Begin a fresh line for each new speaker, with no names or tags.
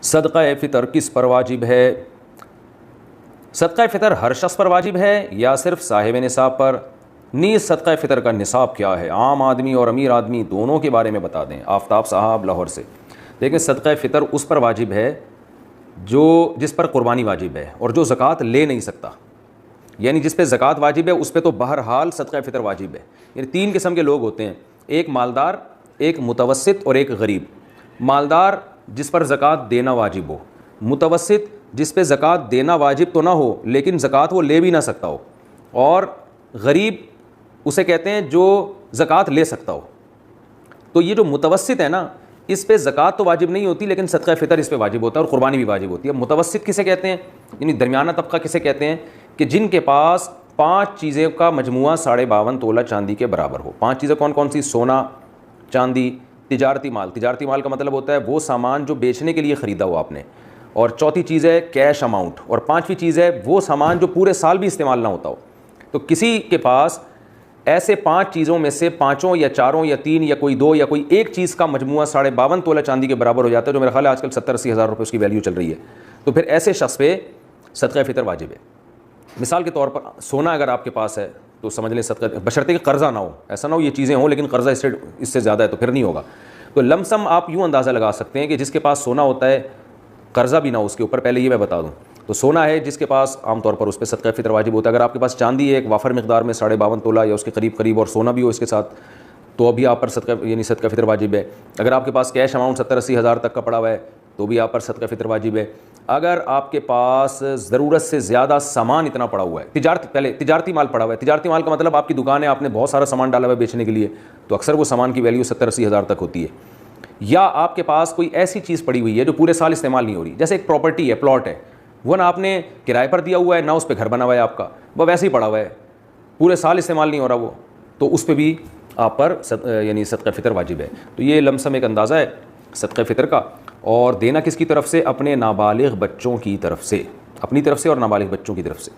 صدقہ فطر کس پر واجب ہے؟ صدقہ فطر ہر شخص پر واجب ہے یا صرف صاحب نصاب پر؟ نیز صدقہ فطر کا نصاب کیا ہے؟ عام آدمی اور امیر آدمی دونوں کے بارے میں بتا دیں۔ آفتاب صاحب لاہور سے۔ لیکن صدقہ فطر اس پر واجب ہے جس پر قربانی واجب ہے اور جو زکوٰۃ لے نہیں سکتا، یعنی جس پہ زکوٰۃ واجب ہے اس پہ تو بہرحال صدقہ فطر واجب ہے۔ یعنی 3 قسم کے لوگ ہوتے ہیں، ایک مالدار، ایک متوسط اور ایک غریب۔ مالدار جس پر زکوٰۃ دینا واجب ہو، متوسط جس پہ زکوٰۃ دینا واجب تو نہ ہو لیکن زکوٰۃ وہ لے بھی نہ سکتا ہو، اور غریب اسے کہتے ہیں جو زکوٰۃ لے سکتا ہو۔ تو یہ جو متوسط ہے نا، اس پہ زکوٰۃ تو واجب نہیں ہوتی لیکن صدقہ فطر اس پہ واجب ہوتا ہے اور قربانی بھی واجب ہوتی ہے۔ متوسط کسے کہتے ہیں؟ یعنی درمیانہ طبقہ کسے کہتے ہیں؟ کہ جن کے پاس 5 چیزیں کا مجموعہ 52.5 تولہ چاندی کے برابر ہو۔ 5 چیزیں کون کون سی؟ سونا، چاندی، تجارتی مال۔ تجارتی مال کا مطلب ہوتا ہے وہ سامان جو بیچنے کے لیے خریدا ہو آپ نے، اور چوتھی چیز ہے کیش اماؤنٹ، اور 5ویں چیز ہے وہ سامان جو پورے سال بھی استعمال نہ ہوتا ہو۔ تو کسی کے پاس ایسے 5 چیزوں میں سے 5 یا 4 یا 3 یا کوئی 2 یا کوئی ایک چیز کا مجموعہ 52.5 تولہ چاندی کے برابر ہو جاتا ہے، جو میرا خیال ہے آج کل 70-80 ہزار روپے اس کی ویلیو چل رہی ہے، تو پھر ایسے شخص پہ صدقہ فطر واجب ہے۔ مثال کے طور پر سونا اگر آپ کے پاس ہے تو سمجھ لیں صدقہ، بشرطے کہ قرضہ نہ ہو، ایسا نہ ہو یہ چیزیں ہوں لیکن قرضہ اس سے زیادہ ہے تو پھر نہیں ہوگا۔ تو لم سم آپ یوں اندازہ لگا سکتے ہیں کہ جس کے پاس سونا ہوتا ہے، قرضہ بھی نہ ہو اس کے اوپر، پہلے یہ میں بتا دوں، تو سونا ہے جس کے پاس عام طور پر اس پہ صدقہ فطر واجب ہوتا ہے۔ اگر آپ کے پاس چاندی ہے ایک وافر مقدار میں 52.5 تولہ یا اس کے قریب اور سونا بھی ہو اس کے ساتھ، تو ابھی آپ پر صدقہ فطر واجب ہے۔ اگر آپ کے پاس کیش اماؤنٹ 70-80 ہزار تک کا پڑا ہوا ہے تو بھی آپ پر صدقہ فطر واجب ہے۔ اگر آپ کے پاس ضرورت سے زیادہ سامان اتنا پڑا ہوا ہے، تجارتی مال پڑا ہوا ہے، تجارتی مال کا مطلب آپ کی دکان ہے، آپ نے بہت سارا سامان ڈالا ہوا ہے بیچنے کے لیے، تو اکثر وہ سامان کی ویلیو 70-80 ہزار تک ہوتی ہے۔ یا آپ کے پاس کوئی ایسی چیز پڑی ہوئی ہے جو پورے سال استعمال نہیں ہو رہی، جیسے ایک پراپرٹی ہے، پلاٹ ہے، وہ نہ آپ نے کرائے پر دیا ہوا ہے نہ اس پہ گھر بنا ہوا ہے آپ کا، وہ ویسے ہی پڑا ہوا ہے، پورے سال استعمال نہیں ہو رہا وہ، تو اس پہ بھی آپ پر یعنی صدقہ فطر واجب ہے۔ تو یہ لمسم ایک اندازہ ہے صدقہ فطر کا، اور دینا کس کی طرف سے؟ اپنے نابالغ بچوں کی طرف سے، اپنی طرف سے اور نابالغ بچوں کی طرف سے۔